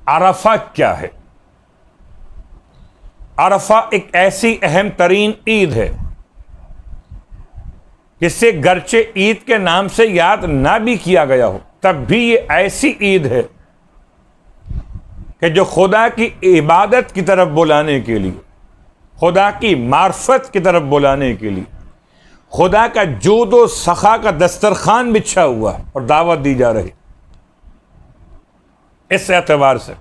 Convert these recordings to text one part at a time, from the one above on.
अरफा क्या है? अरफा एक ऐसी अहम तरीन ईद है जिसे गर्चे ईद के नाम से याद ना भी किया गया हो, तब भी ये ऐसी ईद है कि जो खुदा की इबादत की तरफ बुलाने के लिए, खुदा की मार्फत की तरफ बुलाने के लिए, खुदा का जूदो सखा का दस्तरखान बिछा हुआ है और दावत दी जा रही। इस एतबार से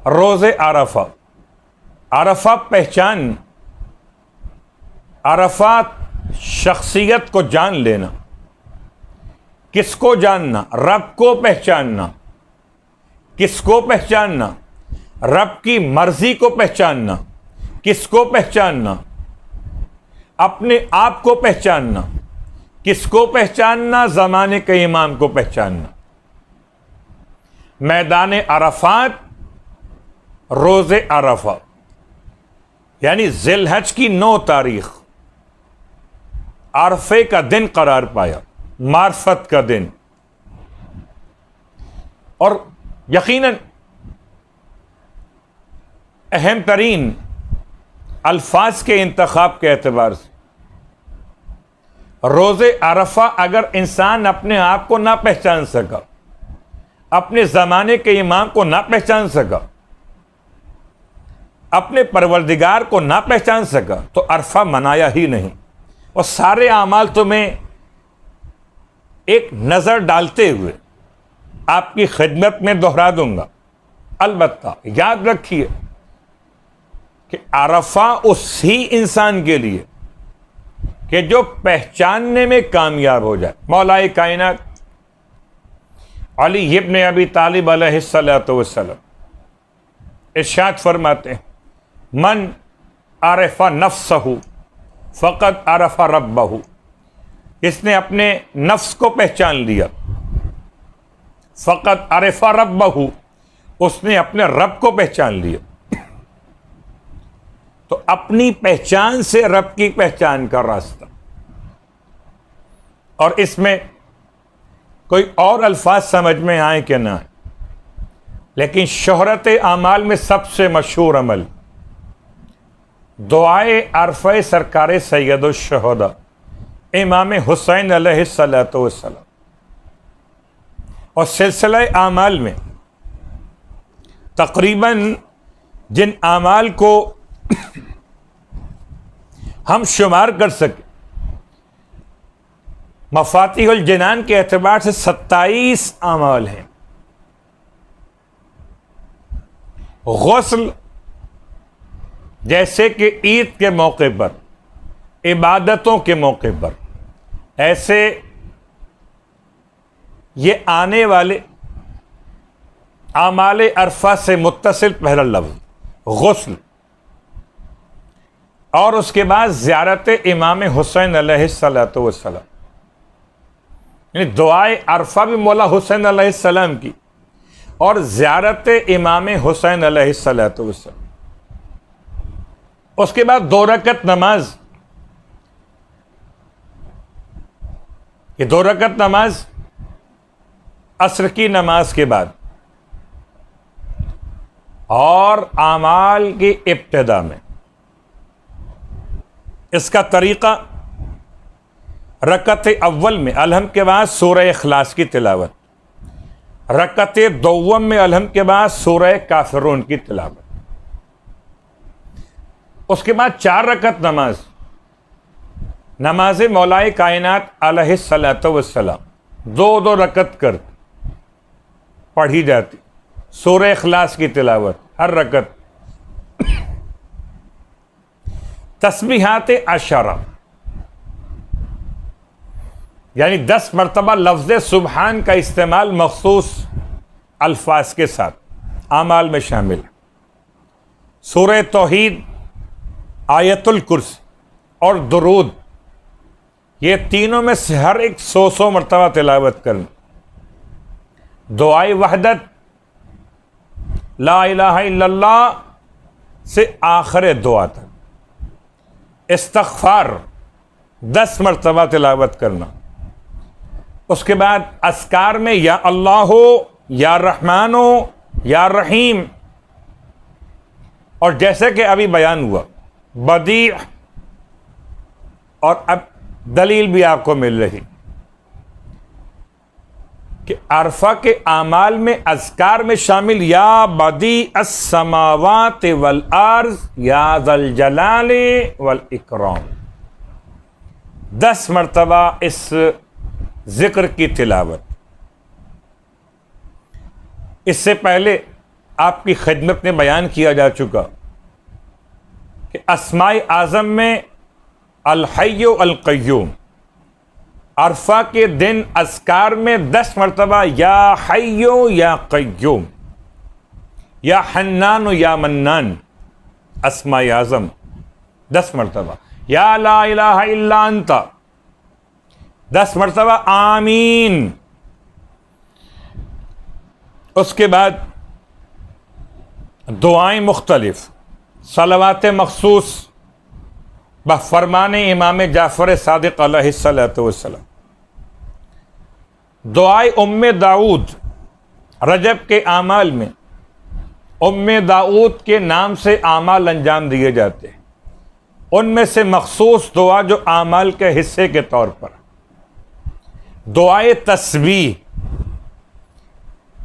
रोज़े अरफा, अरफा पहचान, अरफात शख्सियत को जान लेना। किसको जानना? रब को पहचानना। किसको पहचानना? रब की मर्जी को पहचानना। किसको पहचानना? अपने आप को पहचानना। किसको पहचानना? ज़माने के इमाम को पहचानना। मैदान अरफात, रोज़े अरफा, यानी ज़िलहज की 9 तारीख अरफे का दिन करार पाया, मार्फत का दिन। और यकीनन अहम तरीन अल्फाज के इंतखाब के एतबार से रोज़े अरफा अगर इंसान अपने आप को ना पहचान सका, अपने ज़माने के इमाम को ना पहचान सका, अपने परवरदिगार को ना पहचान सका, तो अरफा मनाया ही नहीं। और सारे आमाल तो मैं एक नज़र डालते हुए आपकी खिदमत में दोहरा दूंगा। अलबत्ता याद रखिए कि अरफा उसी इंसान के लिए कि जो पहचानने में कामयाब हो जाए। मौलाए कायनात अली इब्न अबी तालिब अलैहिस्सलातु वस्सलाम इरशाद फरमाते हैं, मन आरफा नफ्सहु फ़क़द आरफा रब्बहु। इसने अपने नफ्स को पहचान लिया, फ़क़द आरफा रब्बहु, उसने अपने रब को पहचान लिया। तो अपनी पहचान से रब की पहचान का रास्ता। और इसमें कोई और अल्फाज समझ में आए कि ना आए, लेकिन शोहरत आमाल में सबसे मशहूर अमल दुआए अरफ़े सरकार सैयदुश शुहदा इमाम हुसैन अलैहिस्सलातु वस्सलाम। और सिलसिला आमाल में तकरीबन जिन आमाल को हम शुमार कर सके, मफातिहुल जिनान के एतबार से 27 आमाल हैं। गुस्ल, जैसे कि ईद के मौके पर, इबादतों के मौके पर, ऐसे ये आने वाले आमाल अरफा से मुत्तसिल पहला लफ्ज़ गुस्ल, और उसके बाद ज़ियारत इमाम हुसैन अलैहिस्सलातु वस्सलाम, यानी दुआए अरफा भी मौला हुसैन अलैहिस्सलाम की और ज़ियारत इमाम हुसैन अलैहिस्सलातु वस्सलाम। उसके बाद 2 रकत नमाज, ये 2 रकत नमाज असर की नमाज के बाद और आमाल की इब्तिदा में। इसका तरीक़ा रकत अव्वल में अलहम के बाद सूरह इखलास की तिलावत, रकत दोवम में अलहम के बाद सूरह काफिरून की तिलावत, उसके बाद 4 रकत नमाज, नमाज मौलाए कायनात अलैहिस्सलातु वस्सलाम 2-2 रकत कर पढ़ी जाती, सूरह इखलास की तिलावत हर रकत, तस्बीहात अशरा, यानी 10 मरतबा लफ्ज़ सुबहान का इस्तेमाल मखसूस अल्फाज के साथ आमाल में शामिल है। सूरह तौहीद, आयतुल कुर्सी और दुरूद, ये तीनों में से हर एक 100 मरतबा तिलावत करना। दुआए वहदत, ला इलाहा इल्लल्लाह से आखिर दुआ तक, इस्तग़फ़ार 10 मरतबा तिलावत करना। उसके बाद अस्कार में या अल्लाहो, या रहमानो, या रहीम, और जैसे कि अभी बयान हुआ बदी, और अब दलील भी आपको मिल रही कि अरफा के आमाल में अज़कार में शामिल या बदी अस्समावात वल अर्ज़ या ज़ल जलाली वल इकराम, 10 मरतबा इस जिक्र की तिलावत। इससे पहले आपकी खिदमत में बयान किया जा चुका कि अस्माए आज़म में अल हय्यु अल क़य्यूम, अरफा के दिन अज़कार में 10 मरतबा या हय्यु या क़य्यूम, या हन्नान या मन्नान, अस्माए आज़म 10 मरतबा, या ला इलाहा इल्ला अंता 10 मरतबा, आमीन। उसके बाद दुआएं मुख्तलिफ, सलवात मखसूस बफ़रमान इमाम जाफ़र सादिक़ अलैहिस्सलातु वस्सलाम, दुआए उम्मे दाऊद, रजब के आमाल में उम्मे दाऊद के नाम से आमाल अंजाम दिए जाते हैं, उनमें से मखसूस दुआ जो आमाल के हिस्से के तौर पर दुआए तस्बीह,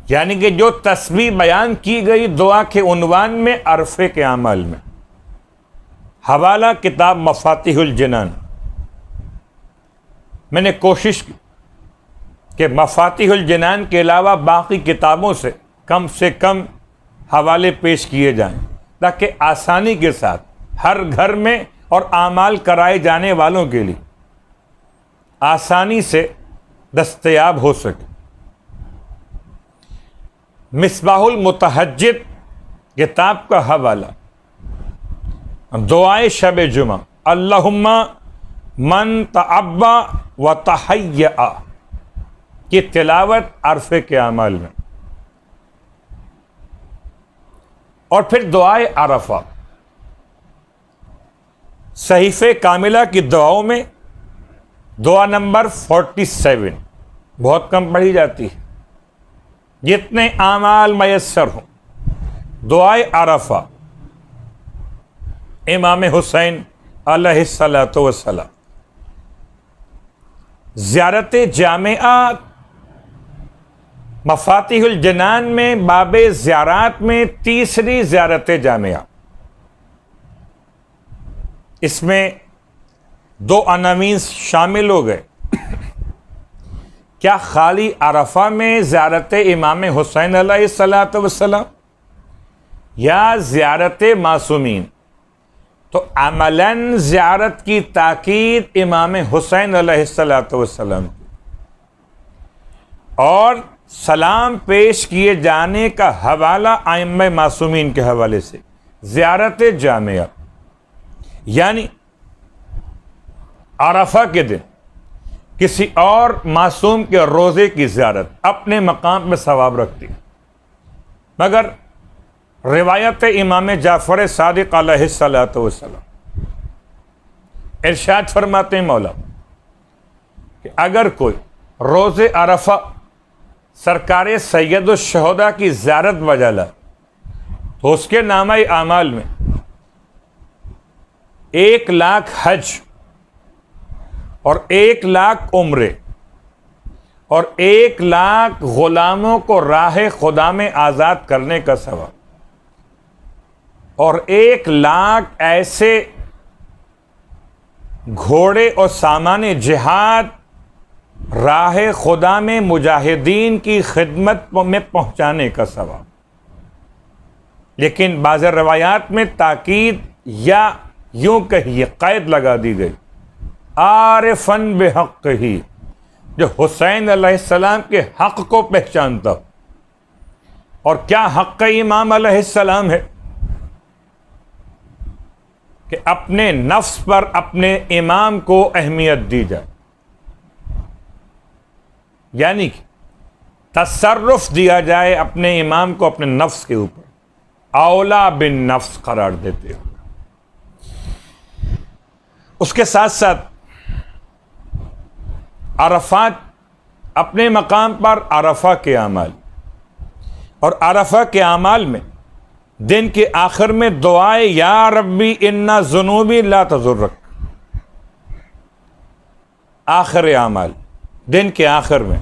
यानी कि जो तस्बीह बयान की गई दुआ के उन्वान में अरफे के आमाल में। हवाला किताब मफातिहुल जिनान। मैंने कोशिश की कि मफातिहुल जिनान के अलावा बाकी किताबों से कम हवाले पेश किए जाएं, ताकि आसानी के साथ हर घर में और आमाल कराए जाने वालों के लिए आसानी से दस्तयाब हो सके। मिसबाहुल मुतहज्जिद किताब का हवाला दुआए शब जुमा, अल्लाहुम्मा मन तअब्बा व तहय्या की तिलावत अरफे के अमाल में। और फिर दुआए अरफा, सहीफ़े कामिला की दुआओं में दुआ नंबर 47 बहुत कम पढ़ी जाती है। जितने आमाल मयस्सर हों, दुआए अरफा इमाम हुसैन अलैहिस्सलातु वस्सलाम, ज़ियारत जामिआ मफातिहुल जनान में बाबे ज़ियारात में तीसरी ज़ियारत जामिआ। इसमें 2 अनावीन शामिल हो गए। क्या खाली अरफा में ज़ियारत इमाम हुसैन अलैहिस्सलातु वस्सलाम या ज़ियारत मासूमीन? तो अमलन ज़ियारत की ताकीद इमाम हुसैन अलैहिस्सलातु वस्सलाम की, और सलाम पेश किए जाने का हवाला आइम्मा मासूमीन के हवाले से ज़ियारत जामिया, यानी अरफा के दिन किसी और मासूम के रोज़े की ज़ियारत अपने मकाम में सवाब रखती है। मगर रिवायत इमाम जाफ़र सादिक़ अलैहिस्सलातु वस्सलाम इरशाद फरमाते हैं मौला कि अगर कोई रोज़े अरफा सरकार सैयदुश शुहदा की ज़ियारत बजा लाए तो उसके नामे आमाल में 1 लाख हज और 1 लाख उम्रे और 1 लाख गुलामों को राह खुदा में आज़ाद करने का सवाब और 1 लाख ऐसे घोड़े और सामाने जिहाद राह खुदा में मुजाहिदीन की खिदमत में पहुंचाने का सवाब। लेकिन बाज़ रवायात में ताकीद या यूं कहिए क़ैद लगा दी गई, आरिफन बेहक़ ही, जो हुसैन अलैहिस्सलाम के हक़ को पहचानता। और क्या हक़ इमाम अलैहिस्सलाम है कि अपने नफ्स पर अपने इमाम को अहमियत दी जाए, यानी कि तसर्रुफ दिया जाए अपने इमाम को अपने नफ्स के ऊपर, औला बिन नफ्स करार देते हो। उसके साथ साथ अरफात अपने मकाम पर अरफा के अमाल, और अरफा के आमाल में दिन के आखिर में दुआए या रब्बी इन्ना जुनूबी ला तजुर्रक, आखिर आमाल दिन के आखिर में,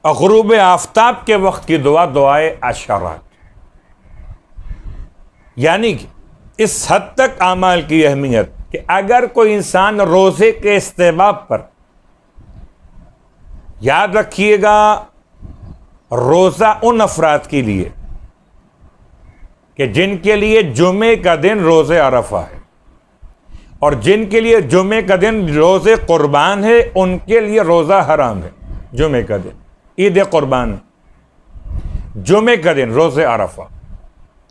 और गुरूब आफ्ताब के वक्त की दुआ दुआए अशरात। यानी कि इस हद तक आमाल की अहमियत कि अगर कोई इंसान रोज़े के इस्तेबाब पर, याद रखिएगा रोज़ा उन अफराद के लिए कि जिनके लिए जुमे का दिन रोज़े अरफा है, और जिनके लिए जुमे का दिन रोज़े कुर्बान है उनके लिए रोज़ा हराम है। जुमे का दिन ईद कुर्बान, जुमे का दिन रोज़े अरफा,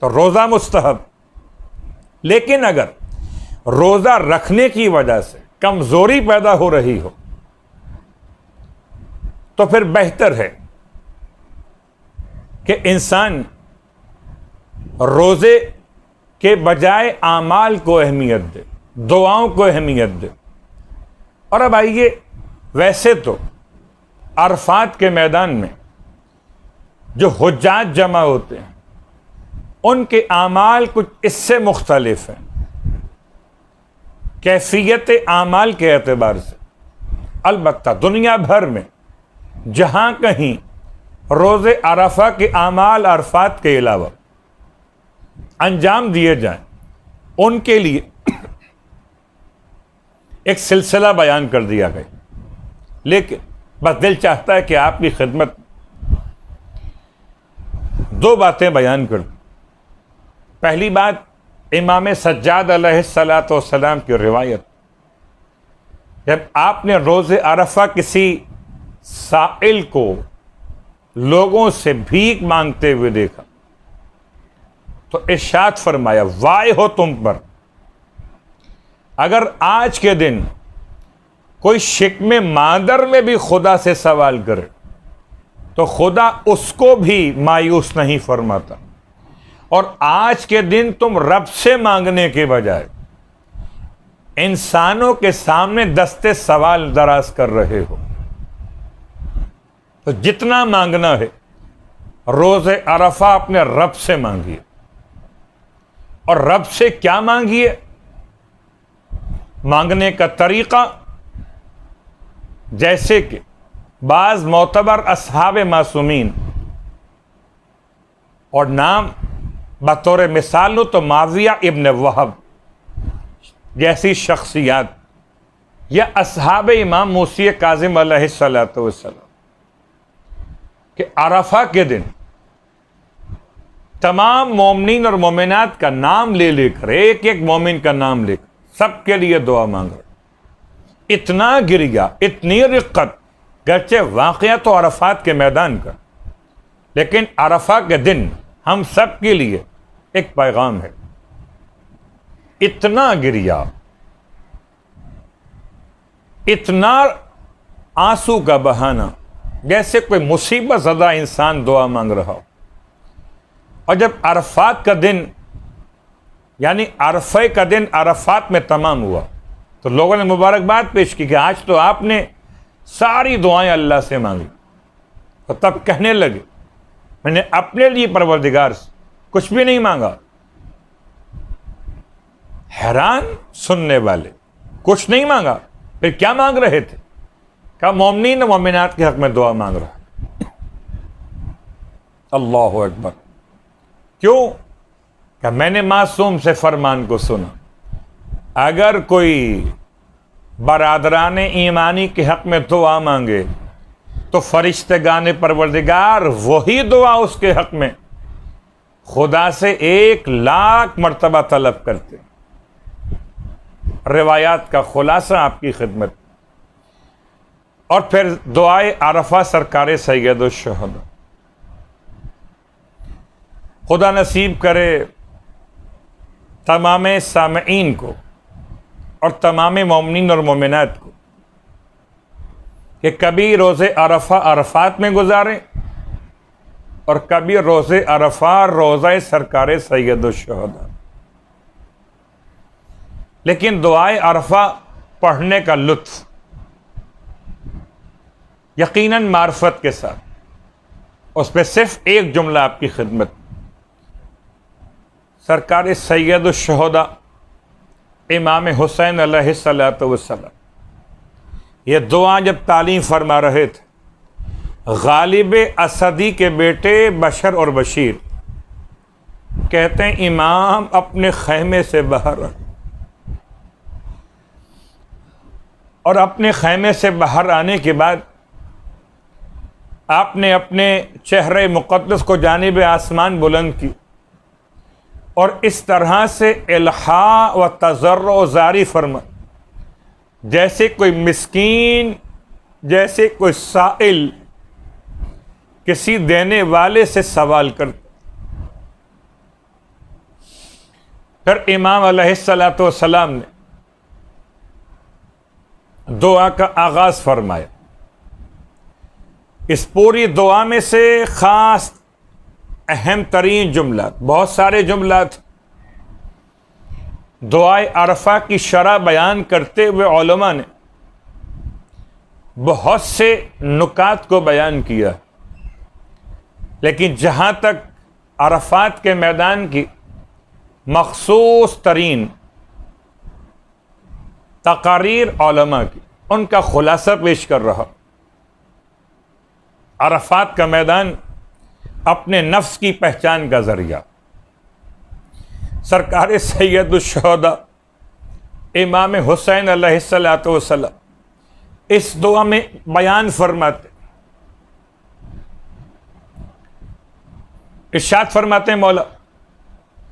तो रोज़ा मुस्तहब। लेकिन अगर रोज़ा रखने की वजह से कमज़ोरी पैदा हो रही हो तो फिर बेहतर है कि इंसान रोज़े के बजाय आमाल को अहमियत दे, दुआओं को अहमियत दे। और अब आइए, वैसे तो अरफात के मैदान में जो हुज्जाज जमा होते हैं उनके आमाल कुछ इससे मुख्तलिफ हैं कैफियत आमाल के एतबार से। अलबत्ता दुनिया भर में जहां कहीं रोज़े अरफा के आमाल अरफात के अलावा अंजाम दिए जाएं, उनके लिए एक सिलसिला बयान कर दिया गया। लेकिन बस दिल चाहता है कि आपकी खिदमत दो बातें बयान कर दूं। पहली बात, इमाम सज्जाद अलैहिस्सलातु वस्सलाम की रिवायत, जब आपने रोज़े अरफा किसी साइल को लोगों से भीख मांगते हुए देखा तो इरशाद फरमाया, वाय हो तुम पर, अगर आज के दिन कोई शिकमे मादर में भी खुदा से सवाल करे तो खुदा उसको भी मायूस नहीं फरमाता। और आज के दिन तुम रब से मांगने के बजाय इंसानों के सामने दस्ते सवाल दराज कर रहे हो। तो जितना मांगना है रोज़े अरफा अपने रब से मांगिए। और रब से क्या मांगिए? मांगने का तरीका, जैसे कि बाज मोतबर असहाब मासूमीन, और नाम बतौर मिसाल तो माविया इब्न वहब जैसी शख्सियात, या असहाब इमाम मूसी काजिम अलैहिस्सलातु वस्सलाम, कि अरफा के दिन तमाम मोमिनीन और मोमिनात का नाम ले लेकर, एक एक मोमिन का नाम लेकर सबके लिए दुआ मांग रहे। इतना गिरिया, इतनी रिक्कत, गरचे वाक़या तो अरफात के मैदान का, लेकिन अरफा के दिन हम सब के लिए एक पैगाम है। इतना गिरिया, इतना आंसू का बहाना, जैसे कोई मुसीबत ज़दा इंसान दुआ मांग रहा हो। और जब अरफात का दिन, यानी अरफे का दिन अरफात में तमाम हुआ तो लोगों ने मुबारकबाद पेश की कि आज तो आपने सारी दुआएं अल्लाह से मांगी। तो तब कहने लगे, मैंने अपने लिए परवरदिगार से कुछ भी नहीं मांगा। हैरान सुनने वाले, कुछ नहीं मांगा, फिर क्या मांग रहे थे? कहा मोमिनीन और मोमिनात के हक में दुआ मांग रहा है। अल्लाहु अकबर। क्यों? कि मैंने मासूम से फरमान को सुना, अगर कोई बरादरान ईमानी के हक में दुआ मांगे तो फरिश्तेगान परवरदिगार वही दुआ उसके हक में खुदा से 1,00,000 मरतबा तलब करते। रिवायात का खुलासा आपकी खिदमत। और फिर दुआए अरफा सरकार सैयद शुहदा। खुदा नसीब करे तमाम सामईन को और तमाम मोमिनीन और मोमिनात को कि कभी रोज़े अरफा अरफात में गुजारें और कभी रोज़े अरफा रोज़ा सरकार सैयद शुहदा। लेकिन दुआए अरफा पढ़ने का लुत्फ़ यकीनन मार्फत के साथ, उस पर सिर्फ एक जुमला आपकी खिदमत। सरकार सैयद शुहदा इमाम हुसैन अलैहिस्सलातु वस्सलाम ये दुआ जब तालीम फरमा रहे थे, गालिब असदी के बेटे बशर और बशीर कहते हैं इमाम अपने खैमे से बाहर और अपने खैमे से बाहर आने के बाद आपने अपने चेहरे मुक़द्दस को जानिब आसमान बुलंद की और इस तरह से इल्हा व तज़र्रो जारी फरमा, जैसे कोई मिस्कीन, जैसे कोई साइल किसी देने वाले से सवाल करता। फिर इमाम अलैहिस्सलातु वस्सलाम ने दुआ का आगाज फरमाया। इस पूरी दुआ में से खास अहम तरीन जुमला, बहुत सारे जुमलात दुआए अरफा की शरह बयान करते हुए उलमा ने बहुत से नुकात को बयान किया, लेकिन जहां तक अरफात के मैदान की मखसूस तरीन तकारीर उलमा की, उनका खुलासा पेश कर रहा। अरफात का मैदान अपने नफ्स की पहचान का जरिया। सरकार सैयद शुहदा इमाम हुसैन अलैहिस्सलातु वस्सलाम इस दुआ में बयान फरमाते, इरशाद फरमाते हैं मौला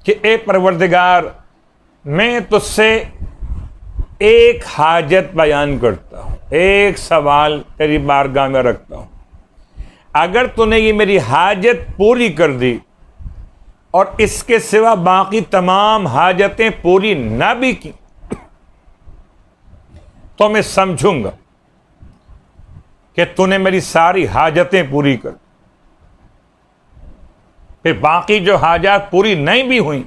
कि ए परवरदिगार, मैं तुझसे एक हाजत बयान करता हूं, एक सवाल तेरी बारगाह में रखता हूं। अगर तूने ये मेरी हाजत पूरी कर दी और इसके सिवा बाकी तमाम हाजतें पूरी ना भी की तो मैं समझूंगा कि तूने मेरी सारी हाजतें पूरी कर। फिर बाकी जो हाजात पूरी नहीं भी हुई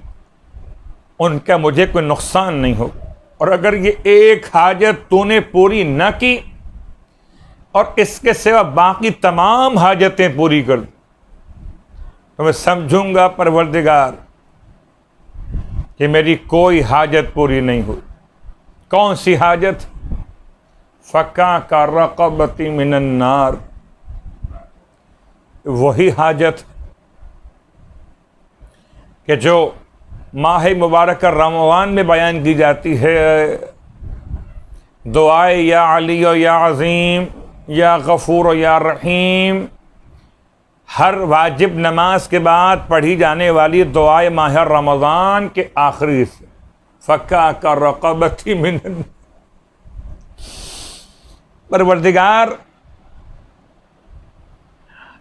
उनका मुझे कोई नुकसान नहीं होगा। और अगर ये एक हाजत तूने पूरी न की और इसके सिवा बाकी तमाम हाजतें पूरी कर तो मैं समझूंगा परवरदिगार कि मेरी कोई हाजत पूरी नहीं हुई। कौन सी हाजत? फ़का का रक़बती मिनन नार, वही हाजत कि जो माह मुबारक रमज़ान में बयान की जाती है। दुआए या अली या अज़ीम या गफ़ूर या रहीम, हर वाजिब नमाज के बाद पढ़ी जाने वाली दुआए माह रमज़ान के आखिरी से फ़क्का का रक़बती मिन, परवरदिगार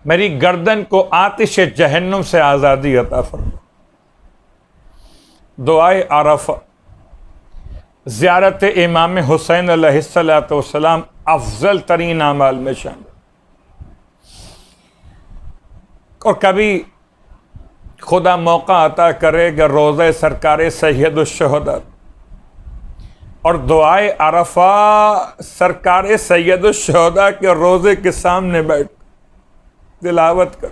मेरी गर्दन को आतिश जहन्नुम से आज़ादी अता फरमा। दुआए अरफा ज़ियारत इमाम हुसैन अलैहिस्सलातु वस्सलाम अफजल तरीन अमाल में शामिल। और कभी खुदा मौका अता करे कि रोज़े सरकार सैयद शुहदा और दुआए अरफा सरकार सैयद शुहदा के रोज़े के सामने बैठ तिलावत कर